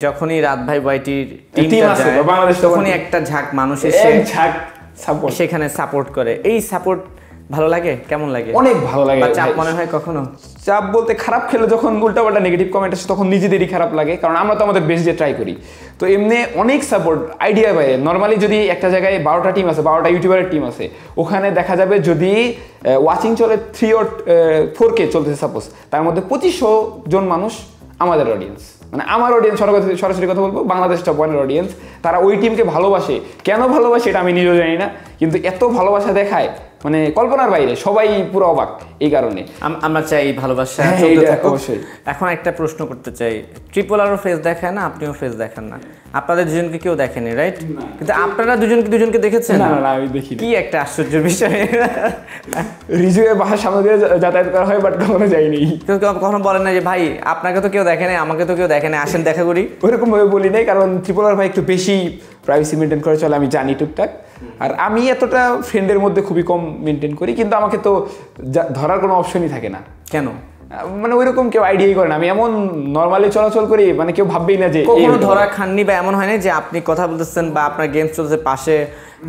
যখনই রাত ভাই ওয়াইটির টিমটা যায় বাংলাদেশ তখনই একটা ঝাঁক মানুষ এসে ঝাঁক সাপোর্ট সেখানে সাপোর্ট করে। এই সাপোর্ট ভালো লাগে? কেমন লাগে? অনেক ভালো লাগে। চাপ মনে হয় কখনো? চাপ বলতে খারাপ খেলে যখন উল্টাপাল্টা নেগেটিভ কমেন্ট আসে তখন নিজেদেরই খারাপ লাগে, কারণ আমরা তো আমাদের বেস্ট দিয়ে ট্রাই করি। তো এমনি অনেক সাপোর্ট আইডিয়া পাই। নর্মালি যদি একটা জায়গায় 12টা টিম আছে, 12টা ইউটিউবারের টিম আছে, ওখানে দেখা যাবে যদি ওয়াচিং চলে 3 or 4K চলতেছে সাপোজ, তার মধ্যে 2500 জন মানুষ আমাদের অডিয়েন্স, মানে আমার অডিয়েন্স। সরাসরি কথা বলবো, বাংলাদেশ টপ ওয়ানের অডিয়েন্স। তারা ওই টিমকে ভালোবাসে। কেন ভালোবাসে এটা আমি নিজেও জানি না, কিন্তু এত ভালোবাসা দেখায় মানে কল্পনার বাইরে, সবাই পুরো অবাক। এই কারণে আমরা চাই ভালোবাসা। অবশ্যই। এখন একটা প্রশ্ন করতে চাই, ট্রিপল আরও ফেস দেখায় না, আপনিও ফেস দেখান না, আপনাদের দুজনকে কেউ দেখেনি রাইট? কিন্তু আপনারা দুজনকে দেখেছেন? না না, আমি দেখি। কি একটা আশ্চর্যের বিষয়। রিজুয়ের বাসার সামনে দিয়ে যাতায়াত করা হয়, বাট কখনো যাইনি। কেউ কখনো বলেন না যে ভাই আপনাকে তো কেউ দেখে নাই, আমাকে তো কেউ দেখে নাই, আসেন দেখা করি? ওইরকম ভাবে বলি নাই, কারণ ট্রিপল আর ভাই একটু বেশি প্রাইভেসি মেনটেন করে চলে, আমি জানি টুকটাক। আর আমি এতটা ফ্রেন্ডের মধ্যে খুবই কম মেনটেন করি, কিন্তু আমাকে তো ধরার কোনো অপশনই থাকে না। কেন? মানে ওইরকম কেউ আইডিয়াই করে না, আমি এমন নর্মালি চলাচল করি, মানে কেউ ভাববেই না যে কখনো ধরা খাননি বা এমন হয় না যে আপনি কথা বলতেছেন বা আপনার গেমস চলছে, পাশে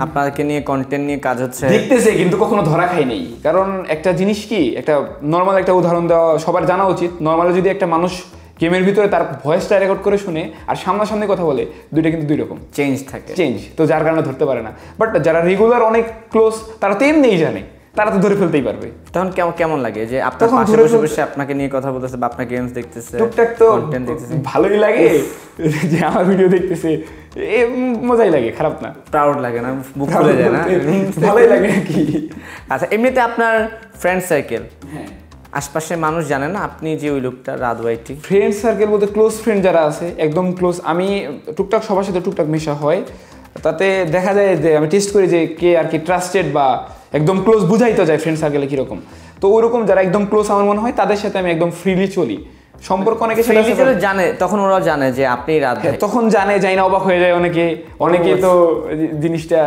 আপনাকে নিয়ে কন্টেন্ট নিয়ে কাজ হচ্ছে, দেখতেছে, কিন্তু কখনো ধরা খাই নেই। কারণ একটা জিনিস কি, একটা নর্মাল একটা উদাহরণ দেওয়া সবার জানা উচিত। নর্মালি যদি একটা মানুষ গেমের ভিতরে তার ভয়েসটা রেকর্ড করে শুনে আর সামনাসামনি কথা বলে, দুইটা কিন্তু দুই রকম চেঞ্জ থাকে, তো যার কারণে ধরতে পারে না। বাট যারা রেগুলার অনেক ক্লোজ, তারা তো এমনিই জানে, তারা তো ধরে ফেলতেই পারবে। তখন কেমন লাগে যে আপনার পাশে বসে বসে আপনাকে নিয়ে কথা বলতেছে বা আপনার গেমস দেখতেছে, টুকটাক তো ভালোই লাগে যে আমার ভিডিও দেখতেছে, মজাই লাগে, খারাপ না। প্রাউড লাগে না? বুক ফুলে যায় না? ভালোই লাগে কি। আচ্ছা, এমনিতে আপনার ফ্রেন্ড সার্কেল, আশপাশের মানুষ জানে না আপনি যে ওই লোকটা রাত ওয়াইটি? ফ্রেন্ড সার্কেল বলতে ক্লোজ ফ্রেন্ড যারা আছে, একদম ক্লোজ, আমি টুকটাক সবার সাথে টুকটাক মেশা হয়। তাতে দেখা যায় যে আমি টেস্ট করি যে কে আর কি ট্রাস্টেড বা একদম ক্লোজ, বুঝাই তো যায় ফ্রেন্ড সার্কেলে কীরকম। তো ওইরকম যারা একদম ক্লোজ আমার মনে হয়, তাদের সাথে আমি একদম ফ্রিলি চলি। সম্পর্ক অনেকে জানে, তখন ওরা জানে যে আপনি রাত, তখন জানে, যাই না, অবাক হয়ে যায় অনেকে তো জিনিসটা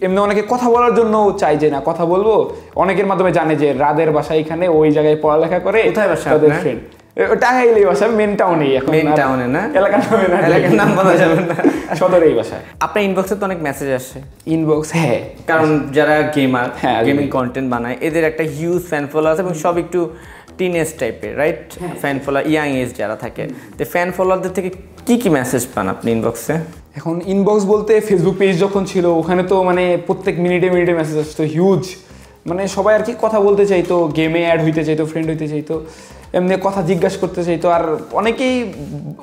এমনি অনেকে কথা বলার জন্য চাই যে না কথা বলবো, অনেকের মাধ্যমে জানে যে রাদের বাসা এখানে, ওই জায়গায় পড়ালেখা করে। কোথায় বাসা তাদের ফ্রেন্ড? টাঙ্গাইলেই বাসা, মেন টাউনেই। এখন মেন টাউনে না, এলাকার নামে না, এলাকার নাম বলা যাবে না, সদরেই বাসায়। আপনার ইনবক্সে তো অনেক মেসেজ আসে? ইনবক্স, হ্যাঁ, কারণ যারা গেমার, গেমিং কন্টেন্ট বানায়, এদের একটা হিউজ ফ্যান ফলোয়ার আছে এবং সব একটু টিনেজ টাইপের, right? Fan follower, young age যারা থাকে, তো ফ্যান ফলোয়ারদের থেকে কি মেসেজ পান আপনি ইনবক্সে? এখন ইনবক্স বলতে ফেসবুক পেজ যখন ছিল, ওখানে তো মানে প্রত্যেক মিনিটে মেসেজ আসতো হিউজ। মানে সবাই আর কি কথা বলতে চাইতো, গেমে অ্যাড হইতে চাইতো, ফ্রেন্ড হইতে চাইতো, এমনি কথা জিজ্ঞাসা করতে চাইতো। আর অনেকেই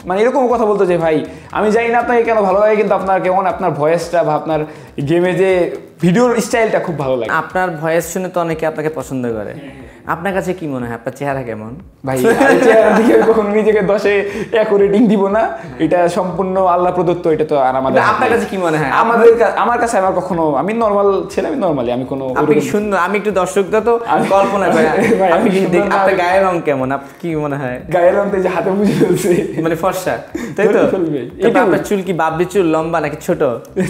মানে এরকম কথা বলতো যে ভাই আমি জানি না আপনাকে কেন ভালো লাগে, কিন্তু আপনার কেমন আপনার ভয়েসটা বা আপনার গেমে যে ভিডিওর স্টাইলটা খুব ভালো লাগে। আপনার ভয়েস শুনে তো অনেকে আপনাকে পছন্দ করে। আপনার কাছে কি মনে হয় আপনার চেহারা কেমন? ভাই চেহারা দিকে কখনো নিজেকে 10-এ 1 রেটিং দিব না, এটা সম্পূর্ণ আল্লাহ প্রদত্ত। এটা তো আর আমাদের। আপনার কাছে কি মনে হয়? আমার কাছে আমার কখনো, আমি নর্মাল ছেলে, আমি নর্মালি, আমি কোনো সুন্দর, আমি একটু দর্শকদের তো কল্পনা করি আপনি আপনার গায়ের রং কেমন, আপনার কি মনে হয়? গায়ের রং তো যে হাতে বুঝে ফেলছে, মানে ফর্সা, তাই তো? আপনার চুল কি বাবরি চুল, লম্বা নাকি ছোট?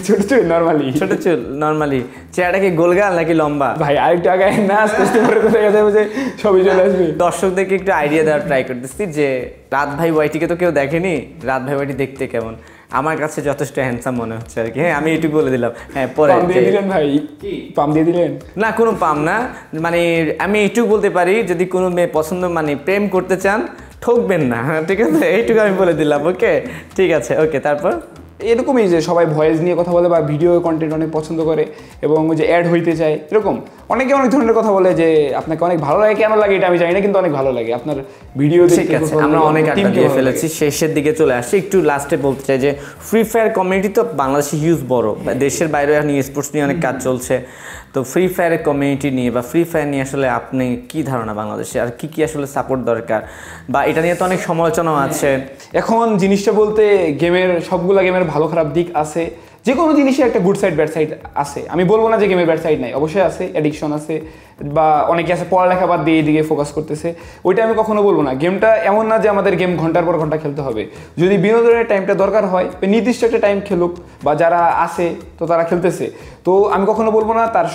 ছোট চুল, নর্মালি ছোট চুল নর্মালি। চেহারাটা কি গোলগাল নাকি লম্বা? ভাই আরেকটু আগে না, আস্তে আস্তে করে কোথায় যাবে যে সবই চলে আসবে। দর্শকদেরকে একটু আইডিয়া দেওয়ার ট্রাই করতেছি যে রাত ভাই ওয়াইটিকে তো কেউ দেখেনি, রাত ভাই ওয়াইটি দেখতে কেমন? আমার কাছে যথেষ্ট হ্যান্ডসাম মনে হচ্ছে আর কি। হ্যাঁ, আমি এটুকু বলে দিলাম। হ্যাঁ, পরে দিয়ে দিলেন ভাই, পাম দিয়ে দিলেন না? কোনো পাম না, মানে আমি এইটুকু বলতে পারি, যদি কোনো মেয়ে পছন্দ, মানে প্রেম করতে চান, ঠকবেন না, ঠিক আছে? এইটুকু আমি বলে দিলাম। ওকে, ঠিক আছে, ওকে। তারপর এরকমই যে সবাই ভয়েস নিয়ে কথা বলে বা ভিডিও কন্টেন্ট অনেক পছন্দ করে এবং যে অ্যাড হইতে চায়, এরকম অনেকে অনেক ধরনের কথা বলে যে আপনাকে অনেক ভালো লাগে, কেন লাগে এটা আমি জানি না, কিন্তু অনেক ভালো লাগে আপনার ভিডিও দেখতে। ঠিক আছে, আমরা অনেক আড্ডা দিয়ে ফেলেছি, শেষের দিকে চলে আসছি। একটু লাস্টে বলতে চাই যে ফ্রি ফায়ার কমিউনিটি তো বাংলাদেশে হিউজ বড়, দেশের বাইরে এখন স্পোর্টস নিয়ে অনেক কাজ চলছে। তো ফ্রি ফায়ারের কমিউনিটি নিয়ে বা ফ্রি ফায়ার নিয়ে আসলে আপনি কি ধারণা বাংলাদেশে, আর কি আসলে সাপোর্ট দরকার, বা এটা নিয়ে তো অনেক সমালোচনাও আছে। এখন জিনিসটা বলতে সবগুলা গেমের ভালো খারাপ দিক আছে, যে কোনো জিনিসের একটা গুড সাইড ব্যাড সাইড আছে। আমি বলবো না যে গেমের ব্যাড সাইড নাই, অবশ্যই আছে, অ্যাডিকশন আছে, বা অনেকে আছে পড়ালেখা বাদ দিয়ে এইদিকে ফোকাস করতেছে, ওইটা আমি কখনো বলবো না। গেমটা এমন না যে আমাদের গেম ঘন্টার পর ঘন্টা খেলতে হবে, যদি বিনোদনের টাইমটা দরকার হয় নির্দিষ্ট একটা টাইম খেলুক, বা যারা আছে তো তারা খেলতেছে, তো আমি কখনো বলবো না তার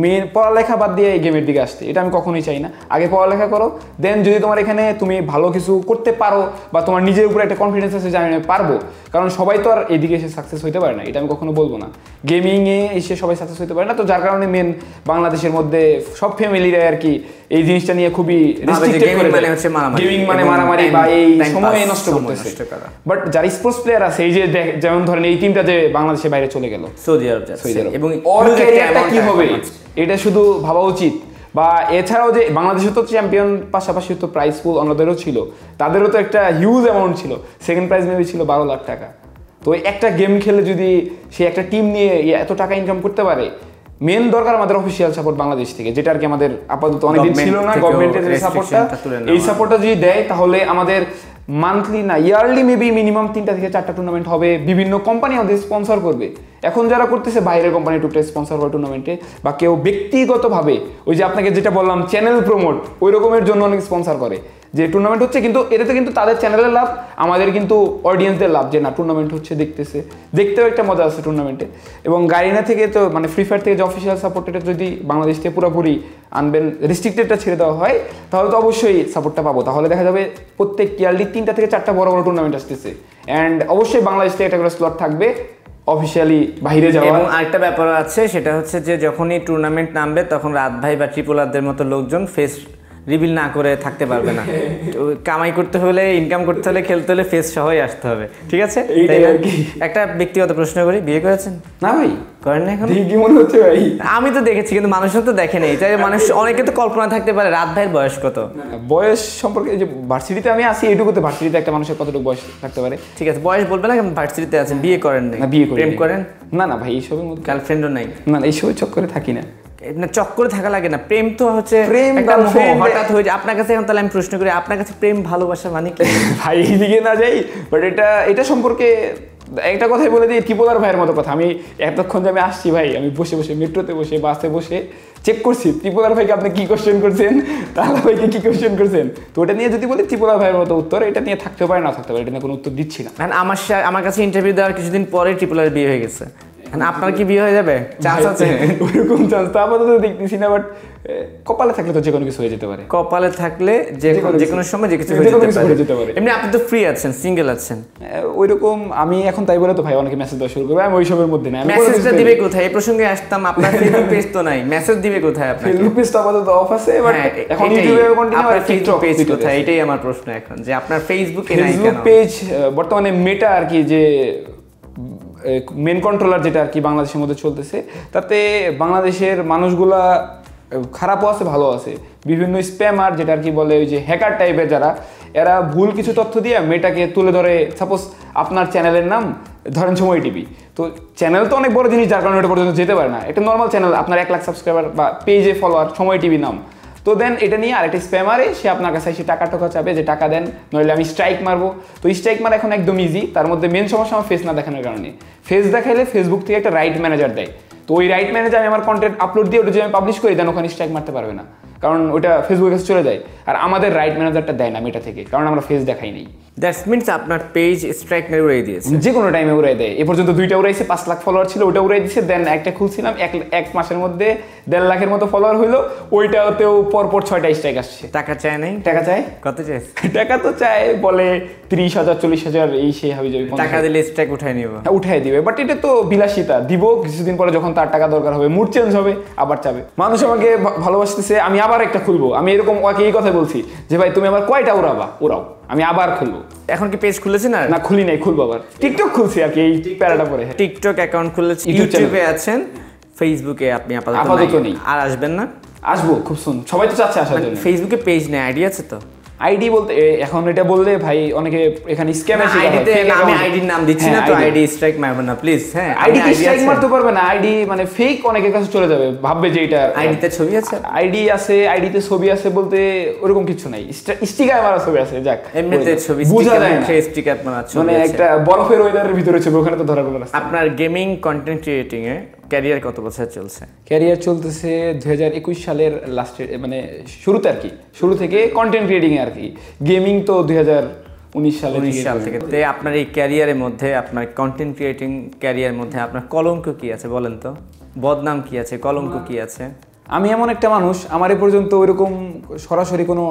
মেন পড়ালেখা বাদ দিয়ে এই গেমের দিকে আসতে, এটা আমি কখনোই চাই না। আগে পড়ালেখা করো, দেন যদি তোমার এখানে তুমি ভালো কিছু করতে পারো বা তোমার নিজের উপরে একটা কনফিডেন্স আছে যে আমি পারবো, কারণ সবাই তো আর এদিকে এসে সাকসেস হইতে পারে না, এটা আমি কখনো বলবো না। গেমিংয়ে এসে সবাই সাকসেস হইতে পারে না, তো যার কারণে মেন বাংলাদেশের মধ্যে সব ফ্যামিলিরা আর কি এই জিনিসটা নিয়ে খুবই রেস্ট্রিক্টেড করে দেয়। গেমিং মানে মারামারি বা এই সময় নষ্ট করতেছে। বাট যারা স্পোর্টস প্লেয়ার আছে, এই যে যেমন ধরেন এই টিমটা যে বাংলাদেশের বাইরে চলে গেল সৌদি আরব, এবং ওর ক্যারিয়ারটা কি হবে এটা শুধু ভাবা উচিত। বা এছাড়াও যে বাংলাদেশে তো চ্যাম্পিয়ন, পাশাপাশি তো প্রাইজ পুল অন্যদেরও ছিল, তাদেরও তো একটা হিউজ অ্যামাউন্ট ছিল, সেকেন্ড প্রাইজ মেবি ছিল 12 লাখ টাকা। তো একটা গেম খেলে যদি সে একটা টিম নিয়ে এত টাকা ইনকাম করতে পারে, মেন দরকার আমাদের অফিসিয়াল সাপোর্ট বাংলাদেশ থেকে, যেটা আর কি আমাদের আপাতত অনেকদিন ছিল না। গভর্নমেন্টের যে সাপোর্টটা, এই সাপোর্টটা যদি দেয় তাহলে আমাদের মান্থলি না ইয়ারলি মেবি মিনিমাম 3টা থেকে 4টা টুর্নামেন্ট হবে, বিভিন্ন কোম্পানি আমাদের স্পন্সর করবে। এখন যারা করতেছে বাইরের কোম্পানি টুকটা স্পন্সর করে টুর্নামেন্টে, বা কেউ ব্যক্তিগতভাবে ওই যে আপনাকে যেটা বললাম চ্যানেল প্রমোট, ওই রকমের জন্য অনেক স্পন্সর করে যে টুর্নামেন্ট হচ্ছে, কিন্তু এটাতে কিন্তু তাদের চ্যানেলের লাভ, আমাদের কিন্তু অডিয়েন্সদের লাভ, যে না টুর্নামেন্ট হচ্ছে দেখতেছে, দেখতেও একটা মজা আছে টুর্নামেন্টে। এবং গারিনা থেকে তো মানে ফ্রি ফায়ার থেকে যে অফিসিয়াল সাপোর্টটা যদি বাংলাদেশ থেকে পুরোপুরি আনবেন, রেস্ট্রিক্টেডটা ছেড়ে দেওয়া হয়, তাহলে তো অবশ্যই সাপোর্টটা পাবো। তাহলে দেখা যাবে প্রত্যেক ইয়ারলি 3টা থেকে 4টা বড় বড় টুর্নামেন্ট আসতেছে, অ্যান্ড অবশ্যই বাংলাদেশ থেকে একটা করে স্লট থাকবে অফিসিয়ালি বাইরে যাওয়া। এবং আরেকটা ব্যাপার আছে, সেটা হচ্ছে যে যখনই টুর্নামেন্ট নামবে তখন রাত ভাই বা ট্রিপলারদের মতো লোকজন ফেস রিভিল না করে থাকতে পারবে না। কামাই করতে হলে, ইনকাম করতে হলে, খেলতে হলে ফেস সহই আসতে হবে, ঠিক আছে? একটা ব্যক্তিগত প্রশ্ন করি, বিয়ে করেছেন? না ভাই, করেন না এখন? কি মনে হচ্ছে ভাই? আমি তো দেখেছি, কিন্তু মানুষজন তো দেখে নেই, তাই মানুষ অনেকে তো কল্পনা থাকতে পারে রাত ভাইয়ের বয়স কত। বয়স সম্পর্কে যে ভার্সিটিতে আমি আসি, এইটুকুতে ভার্সিটিতে একটা মানুষের কতটুকু বয়স থাকতে পারে। ঠিক আছে, বয়স বলবে না, ভার্সিটিতে আছেন, বিয়ে করেন না? বিয়ে করেন? প্রেম করেন? না না ভাই, এইসবের মধ্যে গার্লফ্রেন্ডও নাই? না, এইসবের চক্করে থাকি না। না, চক্করে থাকা লাগে না, প্রেম তো হচ্ছে হঠাৎ হয়ে যায়। আপনার কাছে এখন তাহলে আমি প্রশ্ন করি, আপনার কাছে প্রেম ভালোবাসা মানে কি? ভাই এইদিকে না যাই, বাট এটা সম্পর্কে একটা কথাই বলে দিই, ত্রিপোলার ভাইয়ের মতো কথা। আমি এতক্ষণ যে আমি আসছি ভাই, আমি বসে বসে মেট্রোতে বসে বাসে বসে চেক করছি ত্রিপোলার ভাইকে আপনি কি কোশ্চেন করছেন, তাহলে ভাইকে কি কোশ্চেন করছেন। তো ওটা নিয়ে যদি বলি ত্রিপোলার ভাইয়ের মতো উত্তর, এটা নিয়ে থাকতে পারে না থাকতে পারে, এটা নিয়ে কোনো উত্তর দিচ্ছি না। আমার কাছে ইন্টারভিউ দেওয়ার কিছুদিন পরে ট্রিপোলার বিয়ে হয়ে গেছে, আপনার কি বিয়ে হয়ে যাবে? চান্স আছে? ওইরকম চান্স তো আপাতত দেখতেছি না, বাট কপালে থাকলে তো যে কোনো কিছু হয়ে যেতে পারে। কপালে থাকলে যে কোনো সময় যে কিছু হয়ে যেতে পারে। এমনি আপনি তো ফ্রি আছেন, সিঙ্গেল আছেন? ওইরকম আমি এখন তাই বলে তো ভাই অনেকে মেসেজ দেওয়া শুরু করবে, আমি ওইসবের মধ্যে না। মেসেজটা দিবে কোথায়? এই প্রসঙ্গে আসতাম, আপনার ফেসবুক পেজ তো নাই, মেসেজ দিবে কোথায়? আপনার ফেসবুক পেজ তো আপাতত অফ আছে, বাট এখন ইউটিউবে কন্টিনিউ আর টিকটক পেজ কোথায়? এটাই আমার প্রশ্ন এখন, যে আপনার ফেসবুকে নাই কেন? ফেসবুক পেজ বর্তমানে মেটা আর কি, যে মেন কন্ট্রোলার যেটা আর কি বাংলাদেশের মধ্যে চলতেছে, তাতে বাংলাদেশের মানুষগুলা খারাপও আছে ভালো আছে। বিভিন্ন স্প্যামার যেটা আর কি বলে, ওই যে হ্যাকার টাইপের যারা, এরা ভুল কিছু তথ্য দিয়ে মেটাকে তুলে ধরে। সাপোজ আপনার চ্যানেলের নাম ধরেন সময় টিভি, তো চ্যানেল তো অনেক বড় জিনিস, যার কারণে ওটা পর্যন্ত যেতে পারে না। একটা নর্মাল চ্যানেল, আপনার 1 লাখ সাবস্ক্রাইবার বা পেজে ফলোয়ার, সময় টিভি নাম, তো দেন এটা নিয়ে আরেকটা স্প্যামারে সে আপনার কাছে এসে টাকা চাবে যে টাকা দেন, নইলে আমি স্ট্রাইক মারবো। তো স্ট্রাইক মারা এখন একদম ইজি। তার মধ্যে মেন সমস্যা আমার ফেস না দেখানোর কারণে। ফেস দেখাইলে ফেসবুক থেকে একটা রাইট ম্যানেজার দেয়, তো ওই রাইট ম্যানেজার আমি আমার কন্টেন্ট আপলোড দিয়ে ওটা যদি আমি পাবলিশ করি, দেন ওখানে স্ট্রাইক মারতে পারবে না, কারণ ওটা ফেসবুকের কাছে চলে যায়। আর আমাদের রাইট ম্যানেজারটা দেয় না মেটা থেকে, কারণ আমরা ফেস দেখাই নেই। দ্যাটস মিনস আপনার পেজ স্ট্রাইক মেরে উড়াই দিয়েছে, যে কোনো টাইমে উড়াই দেয়। এ পর্যন্ত 2টা উড়াইছে, 5 লাখ ফলোয়ার ছিল, ওটা উড়াই দিচ্ছে। দেন একটা খুলছিলাম, এক মাসের মধ্যে 1.5 লাখের মতো ফলোয়ার হইলো, ওইটাতেও পরপর 6টা স্ট্রাইক আসছে। টাকা চায় নাই? টাকা চায়। কত চায়? টাকা তো চায়, বলে 30,000 40,000 এই সে হবে, টাকা দিলে স্ট্রাইক উঠাই নিব। উঠাই দিবে, বাট এটা তো বিলাসিতা। দিব কিছুদিন পরে, যখন তার টাকা দরকার হবে, মুড চেঞ্জ হবে, আবার চাবে। মানুষ আমাকে ভালোবাসতেছে, আমি আবার একটা খুলবো। আমি এরকম ওকে এই কথা বলছি যে ভাই তুমি আবার কয়টা উড়াও, আমি আবার খুলবো। এখন কি পেজ খুলেছেন? না খুলি নাই, খুলবো আবার। টিকটক খুলছি আর কি এই প্যারাটা পরে। টিকটক অ্যাকাউন্ট খুলেছি, ইউটিউবে আছেন, ফেসবুকে আপনি আপাতত নেই। আর আসবেন না? আসবো খুব সুন, সবাই তো চাচ্ছে আসার জন্য। ফেসবুকে পেজ নেই, আইডি আছে তো? আইডি বলতে এখন এটা বললে ভাই অনেকে এখানে স্ক্যামের শিকার হয়। আমি আইডির নাম দিচ্ছি না তো, আইডি স্ট্রাইক মারবেন না প্লিজ। হ্যাঁ, আইডি স্ট্রাইক মারতে পারবে না, আইডি মানে ফেক অনেকের কাছে চলে যাবে, ভাববে যে এটা আইডিতে ছবি আছে। আইডিতে ছবি আছে বলতে ওরকম কিছু নাই, স্টিকার মারা ছবি আছে। যাক, এমনিতে ছবি বোঝা যায় না, স্টিকার মারা ছবি মানে একটা বরফের ওয়েদারের ভিতরে ছবি, ওখানে তো ধরা পড়বে না। আপনার gaming content creating a career কত বছর চলছে? ক্যারিয়ার চলতেছে 2021 সালের লাস্টে, মানে শুরুতে আর কি, শুরু থেকে কন্টেন্ট ক্রিয়েটিং আর কি। গেমিং তো 2019 সাল থেকে। তো আপনার এই ক্যারিয়ারের মধ্যে, আপনার কন্টেন্ট ক্রিয়েটিং ক্যারিয়ারের মধ্যে আপনার কলঙ্ক কি আছে বলেন তো? বদনাম কি আছে, কলঙ্ক কি আছে? আমি এমন একটা মানুষ, আমার এ পর্যন্ত ওইরকম সরাসরি কোনো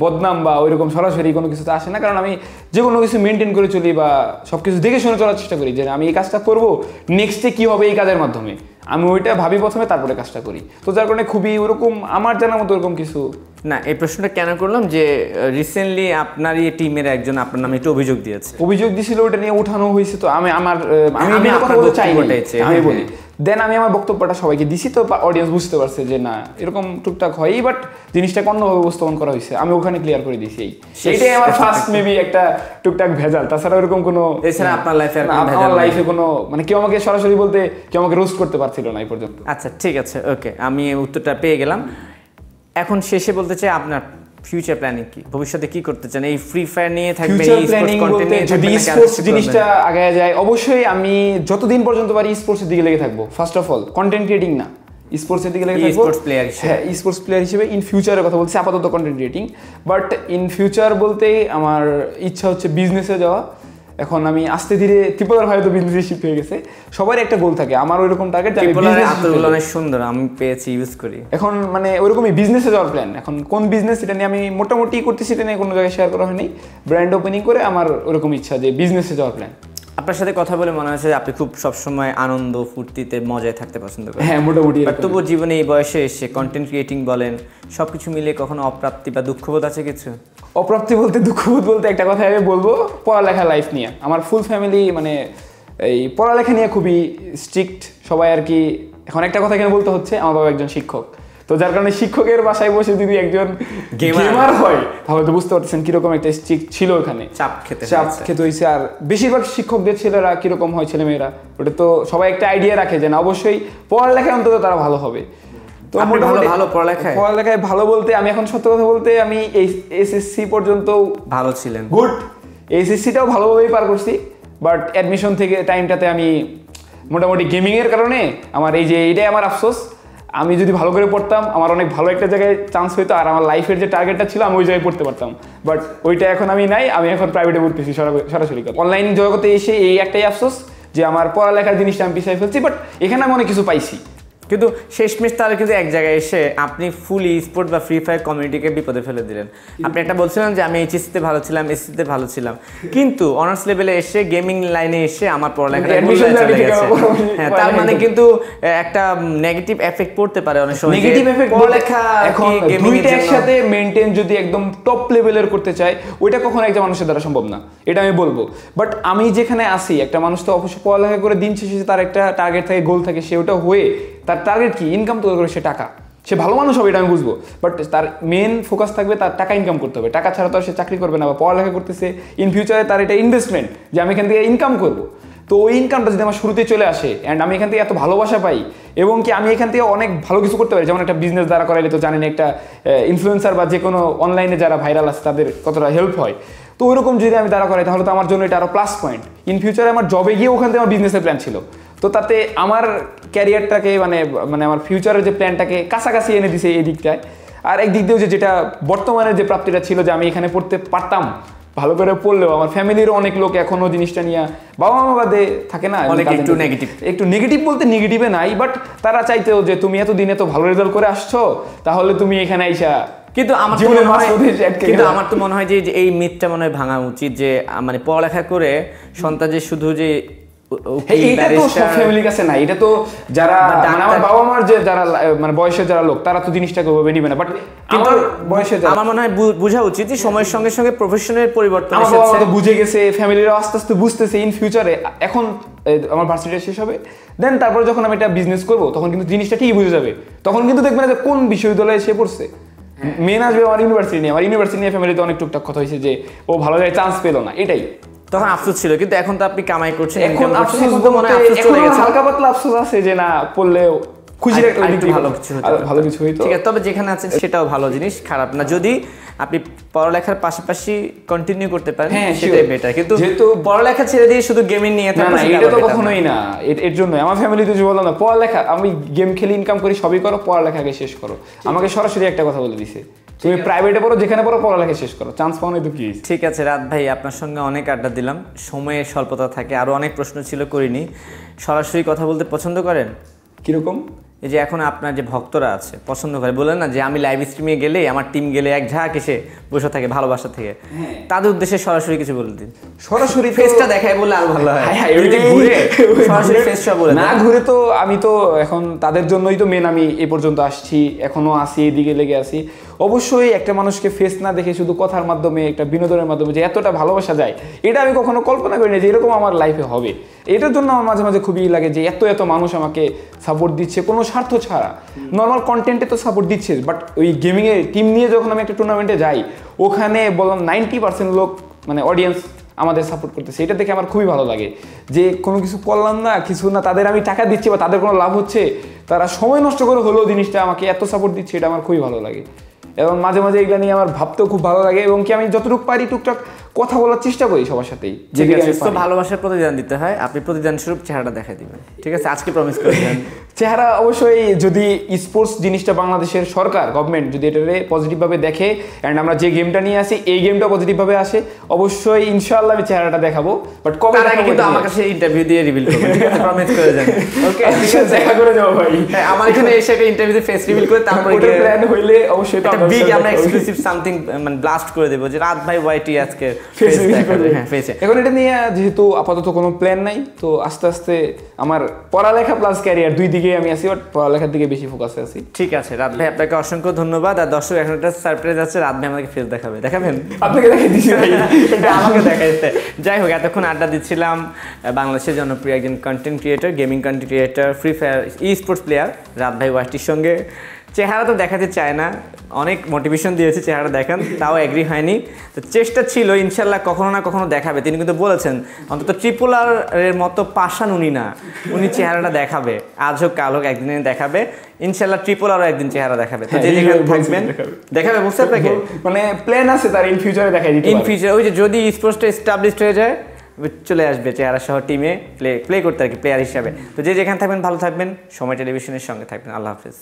বদনাম বা ওইরকম সরাসরি কোনো কিছুতে আসে না, কারণ আমি যে কোনো কিছু মেনটেন করে চলি বা সব কিছু দেখে শুনে চলার চেষ্টা করি যে আমি এই কাজটা করবো, নেক্সটে কী হবে এই কাজের মাধ্যমে, আমি ওইটা ভাবি প্রথমে, তারপরে কাজটা করি। তো যার কারণে খুবই ওরকম আমার জানার মতো ওরকম কিছু না। এই প্রশ্নটা কেন করলাম যে রিসেন্টলি আপনারই টিমের একজন আপনার নামে একটু অভিযোগ দিয়েছিল, ওটা নিয়ে উঠানো হয়েছে। তো আমি কথা বলতে চাই, আমি বলি দেন আমি আমার বক্তব্যটা সবাইকে দিছি, তো অডিয়েন্স বুঝতে পারছে যে না এরকম টুকটাক হয়ই, বাট জিনিসটাকে অন্যভাবে উপস্থাপন করা হয়েছে, আমি ওখানে ক্লিয়ার করে দিছি। এইটাই আমার ফার্স্ট মেবি একটা টুকটাক ভেজাল, তাছাড়া এরকম কোনো, এছাড়া আপনার লাইফে আমার লাইফে কোনো, মানে কেউ আমাকে সরাসরি বলতে কেউ আমাকে রোস্ট করতে পারছিল না এই পর্যন্ত। আচ্ছা ঠিক আছে, ওকে, আমি উত্তরটা পেয়ে গেলাম। এখন শেষে বলতে চাই আপনার ফিউচার প্ল্যানিং কি, ভবিষ্যতে কি করতে চান? এই ফ্রি ফায়ার নিয়ে থাকবেন, ফিউচার প্ল্যানিং বলতে যদি স্পোর্টস জিনিসটা আগায় যায়, অবশ্যই আমি যতদিন পর্যন্ত পারি স্পোর্টসের দিকে লেগে থাকবো। First of all content creating না, স্পোর্টসের দিকে লেগে থাকবো। হ্যাঁ, স্পোর্টস প্লেয়ার হিসেবে ইন ফিউচারের কথা বলছি, আপাতত content creating. But in future বলতে আমার ইচ্ছা হচ্ছে বিজনেসে যাওয়া। এখন আমি আস্তে ধীরে ত্রিপুরার ভাই তো বিজনেসে শিফট হয়ে গেছে, সবার একটা গোল থাকে, আমার ওইরকম টার্গেট। অনেক সুন্দর, আমি পেয়েছি, ইউজ করি। এখন মানে ওইরকমই বিজনেসে যাওয়ার প্ল্যান। এখন কোন বিজনেস এটা নিয়ে আমি মোটামুটি করতেছি, এটা নিয়ে কোনো জায়গায় শেয়ার করা হয়নি। ব্র্যান্ড ওপেনিং করে আমার ওরকম ইচ্ছা যে বিজনেসে যাওয়ার প্ল্যান। আপনার সাথে কথা বলে মনে হচ্ছে আপনি খুব সবসময় আনন্দ ফুর্তিতে মজায় থাকতে পছন্দ করেন। হ্যাঁ, মোটামুটি। তবুও জীবনে এই বয়সে এসে কন্টেন্ট ক্রিয়েটিং বলেন, সবকিছু মিলে কখনো অপ্রাপ্তি বা দুঃখবোধ আছে কিছু? অপ্রাপ্তি বলতে, দুঃখবোধ বলতে একটা কথা আমি বলবো, পড়ালেখা লাইফ নিয়ে আমার ফুল ফ্যামিলি মানে এই পড়ালেখা নিয়ে খুবই স্ট্রিক্ট সবাই আর কি। এখন একটা কথা কেন বলতে হচ্ছে, আমার বাবা একজন শিক্ষক, তো যার কারণে শিক্ষকের বাসায় বসে যদি একজন গেমার হয় তাহলে তো বুঝতে পারছেন কিরকম একটা স্ট্রিক্ট ছিল, ওখানে চাপ খেতে হয়েছে। আর বেশিরভাগ শিক্ষকদের ছেলেরা কিরকম হয়, ছেলেমেয়েরা, ওটা তো সবাই একটা আইডিয়া রাখে যে না অবশ্যই পড়ালেখায় অন্তত তারা ভালো হবে। তো ভালো পড়ালেখায় ভালো বলতে আমি এখন সত্য কথা বলতে আমি এসএসসি পর্যন্ত ভালো ছিলেন, গুড। এসএসসিটাও ভালোভাবেই পার করছি, বাট অ্যাডমিশন থেকে টাইমটাতে আমি মোটামুটি গেমিংয়ের কারণে আমার এইটাই আমার আফসোস। আমি যদি ভালো করে পড়তাম আমার অনেক ভালো একটা জায়গায় চান্স হইতো, আর আমার লাইফের যে টার্গেটটা ছিল আমি ওই জায়গায় পড়তে পারতাম, বাট ওইটা এখন আমি নাই। আমি এখন প্রাইভেটে পড়তেছি সরাসরি। অনলাইন জগতে এসে এই একটাই আফসোস যে আমার পড়ালেখার জিনিসটা আমি পিছিয়ে ফেলছি, বাট এখানে আমি অনেক কিছু পাইছি। কিন্তু শেষমেশ তাহলে কিন্তু এক জায়গায় এসে আপনি ফুল স্পোর্ট বা ফ্রি ফায়ার কমিউনিটিকে বিপদে ফেলে দিলেন। আপনি একটা বলছিলেন যে আমি এইচএসসিতে ভালো ছিলাম, এসএসসিতে ভালো ছিলাম, কিন্তু অনার্স লেভেলে এসে গেমিং লাইনে এসে আমার পড়ালেখাটা চলে গেছে। হ্যাঁ, তার মানে কিন্তু একটা নেগেটিভ এফেক্ট পড়তে পারে অনেক সময়। নেগেটিভ এফেক্ট পড়ালেখা এখন দুইটা একসাথে মেইনটেইন যদি একদম টপ লেভেলের করতে চায়, ওইটা কখনো একটা মানুষের দ্বারা সম্ভব না, এটা আমি বলবো। বাট আমি যেখানে আসি, একটা মানুষ তো অবশ্যই পড়ালেখা করে দিন শেষে তার একটা টার্গেট থাকে, গোল থাকে, সে ওটা হয়ে তার টার্গেট কি ইনকাম তো করে, সে টাকা, সে ভালো মানুষ হবে এটা আমি বুঝবো, বাট তার মেন ফোকাস থাকবে তার টাকা ইনকাম করতে হবে। টাকা ছাড়া তো আর সে চাকরি করবে না বা পড়ালেখা করতেছে, ইন ফিউচারে তার এটা ইনভেস্টমেন্ট যে আমি এখান থেকে ইনকাম করবো। তো ওই ইনকামটা যদি আমার শুরুতে চলে আসে অ্যান্ড আমি এখান থেকে এত ভালোবাসা পাই এবং কি আমি এখান থেকে অনেক ভালো কিছু করতে পারি, যেমন একটা বিজনেস দ্বারা করাইলে তো জানেন একটা ইনফ্লুয়েন্সার বা যে কোনো অনলাইনে যারা ভাইরাল আছে তাদের কতটা হেল্প হয়। তো ওইরকম যদি আমি দাঁড়া করাই তাহলে তো আমার জন্য এটা আরও প্লাস পয়েন্ট। ইন ফিউচারে আমার জবে গিয়ে ওখান থেকে আমার বিজনেসের প্ল্যান ছিল, তো তাতে আমার ক্যারিয়ারটাকে মানে আমার ফিউচারের যে প্ল্যানটাকে কাছাকাছি এনে দিছে এই দিকটায়। আর একদিক দিয়েও যেটা বর্তমানের যে প্রাপ্তিটা ছিল যে আমি এখানে পড়তে পারতাম, ভালো করে পড়লেও আমার ফ্যামিলিরও অনেক লোক এখনো জিনিসটা নিয়ে বাবা মা বাদে থাকে না, একটু নেগেটিভ বলতে নেগেটিভে নাই, বাট তারা চাইতেও যে তুমি এতদিনে তো ভালো রেজাল্ট করে আসছো, তাহলে তুমি এখানে আইসা। কিন্তু আমার তো মনে হয় যে এই মিথটা মনে হয় ভাঙা উচিত, যে মানে পড়ালেখা করে সন্তান যে শুধু যে এটা তো সব ফ্যামিলির কাছে না, এটা তো যারা আমার বাবা মার যে যারা মানে বয়সের যারা লোক তারা তো জিনিসটাকে ওভাবে নিবে না, বাট আমার বয়সের আমার মনে হয় বোঝা উচিত যে সময়ের সঙ্গে সঙ্গে প্রফেশনের পরিবর্তন এসেছে। আমার বাবা তো বুঝে গেছে, ফ্যামিলিরা আস্তে আস্তে বুঝতেছে ইন ফিউচারে। এখন আমার ভার্সিটি শেষ হবে, দেন তারপর যখন আমি এটা বিজনেস করবো তখন কিন্তু জিনিসটা ঠিকই বুঝে যাবে। তখন কিন্তু দেখবেন যে কোন বিশ্ববিদ্যালয়ে সে পড়ছে, মেন আসবে আমার ইউনিভার্সিটি নিয়ে। আমার ইউনিভার্সিটি নিয়ে ফ্যামিলিতে অনেক টুকটাক কথা হয়েছে যে ও ভালো জায়গায় চান্স পেলো না, এটাই তখন আফসোস ছিল। কিন্তু এখন তো আপনি কামাই করছেন, এখন হালকা পাতলা আফসোস আছে যে না পড়লেও খুশি, ভালো কিছু হইতো। ঠিক আছে, তবে যেখানে আছেন সেটাও ভালো জিনিস, খারাপ না। যদি আপনি পড়ালেখার পাশাপাশি কন্টিনিউ করতে পারেন, হ্যাঁ, সেটাই sure. বেটার। কিন্তু যেহেতু পড়ালেখা ছেড়ে দিয়ে শুধু গেমিং নিয়ে না থাকা না, এটা তো কখনোই না। এর জন্য আমার ফ্যামিলিতে যে বললাম না, পড়ালেখা, আমি গেম খেলি, ইনকাম করি, সবই করো, পড়ালেখাকে শেষ করো। আমাকে সরাসরি একটা কথা বলে দিছে, তুমি প্রাইভেটে পড়ো, যেখানে পড়ো, পড়ালেখা শেষ করো, চান্স পাও না তো কি। ঠিক আছে রাত ভাই, আপনার সঙ্গে অনেক আড্ডা দিলাম, সময়ের স্বল্পতা থাকে, আরও অনেক প্রশ্ন ছিল করিনি। সরাসরি কথা বলতে পছন্দ করেন? কিরকম? এই যে এখন আপনার যে ভক্তরা আছে পছন্দ করে, বলেন না যে আমি লাইভ স্ট্রিমে গেলে আমার টিম গেলে এক ঝাঁক এসে বসে থাকে ভালোবাসা থেকে, তাদের উদ্দেশ্যে সরাসরি কিছু বলে দিন। সরাসরি ফেসটা দেখায় বলে আরো ভালো হয়। সরাসরি ফেসটা বলে না ঘুরে তো আমি তো এখন তাদের জন্যই তো মেন, আমি এ পর্যন্ত আসছি, এখনো আসি, এদিকে লেগে আছি। অবশ্যই একটা মানুষকে ফেস না দেখে শুধু কথার মাধ্যমে, একটা বিনোদনের মাধ্যমে যে এতটা ভালোবাসা যায়, এটা আমি কখনো কল্পনা করি না যে এরকম আমার লাইফে হবে। এটার জন্য আমার মাঝে মাঝে খুবই লাগে যে এত এত মানুষ আমাকে সাপোর্ট দিচ্ছে কোনো স্বার্থ ছাড়া। নর্মাল কন্টেন্টে তো সাপোর্ট দিচ্ছে, বাট ওই গেমিংয়ে টিম নিয়ে যখন আমি একটা টুর্নামেন্টে যাই, ওখানে বললাম 90% লোক মানে অডিয়েন্স আমাদের সাপোর্ট করতেছে। এটা দেখে আমার খুবই ভালো লাগে যে কোনো কিছু করলাম না, কিছু না, তাদের আমি টাকা দিচ্ছি বা তাদের কোনো লাভ হচ্ছে, তারা সময় নষ্ট করে হলেও জিনিসটা আমাকে এত সাপোর্ট দিচ্ছে, এটা আমার খুবই ভালো লাগে। এবং মাঝে মাঝে এগুলো নিয়ে আমার ভাবতেও খুব ভালো লাগে, এবং কি আমি যতটুকু পারি টুকটাক কথা বলার চেষ্টা করি সবার সাথেই। ঠিক আছে, তো ভালোবাসার প্রতিদান দিতে হয়, আপনি প্রতিদান স্বরূপ চেহারাটা দেখাই দিবেন, ঠিক আছে? আজকে প্রমিস করে দেন। চেহারা অবশ্যই, যদি স্পোর্টস জিনিসটা বাংলাদেশের সরকার গভর্নমেন্ট যদি এটাকে পজিটিভভাবে দেখে, অ্যান্ড আমরা যে গেমটা নিয়ে আসি এই গেমটা পজিটিভভাবে আসে, অবশ্যই ইনশাআল্লাহ আমি চেহারাটা দেখাবো। বাট কবে আগে কিন্তু আমার কাছে ইন্টারভিউ দিয়ে রিভিল করবেন, ঠিক আছে? প্রমিস করে দেন। ওকে, দেখা করে যাবো ভাই। হ্যাঁ, আমার এখানে এসে একটা ইন্টারভিউতে ফেস রিভিল করে তারপরে ওটা প্ল্যান হইলে অবশ্যই তো বিগ আমরা এক্সক্লুসিভ সামথিং মানে ব্লাস্ট করে দেব যে রাত ভাই ওয়াইটি আজকে ফেস রিভিল দেখাবে। করবে। হ্যাঁ, ফেসে। এখন এটা নিয়ে যেহেতু আপাতত কোনো প্ল্যান নাই, তো আস্তে আস্তে আমার পড়ালেখা প্লাস ক্যারিয়ার দুই দিকে আমি আছি, বাট পড়ালেখার দিকে বেশি ফোকাসে আছি। ঠিক আছে রাত ভাই, আপনাকে অসংখ্য ধন্যবাদ। আর দর্শক এখন একটা সারপ্রাইজ আছে, রাত ভাই আমাকে ফেস দেখাবেন? আপনাকে দেখাই দিচ্ছি ভাই, এটা আমাকে দেখাইতে। যাই হোক, এতক্ষণ আড্ডা দিচ্ছিলাম বাংলাদেশের জনপ্রিয় একজন content creator, gaming content creator, free fire esports player রাত ভাই ওয়াইটির সঙ্গে। চেহারা তো দেখাতে চায় না, অনেক মোটিভেশন দিয়েছে চেহারা দেখান, তাও এগ্রি হয়নি। তো চেষ্টা ছিল, ইনশাল্লাহ কখনো না কখনো দেখাবে। তিনি কিন্তু বলেছেন অন্তত ট্রিপলারের মতো পাশান উনি না, উনি চেহারাটা দেখাবে, আজ হোক কাল হোক একদিনে দেখাবে। ইনশাল্লাহ ট্রিপলারও একদিন চেহারা দেখাবে। তো যে যেখানে থাকবেন দেখাবে, বুঝতে আপনাকে মানে প্ল্যান আছে তার, ইন ফিউচারে দেখাই দিতে ইন ফিউচার। ওই যে যদি স্পোর্টসটা এস্টাবলিশড হয়ে যায়, চলে আসবে চেহারা সহ টিমে প্লে করতে আর কি, প্লেয়ার হিসাবে। তো যে যেখানে থাকবেন ভালো থাকবেন, সময় টেলিভিশনের সঙ্গে থাকবেন। আল্লাহ হাফেজ।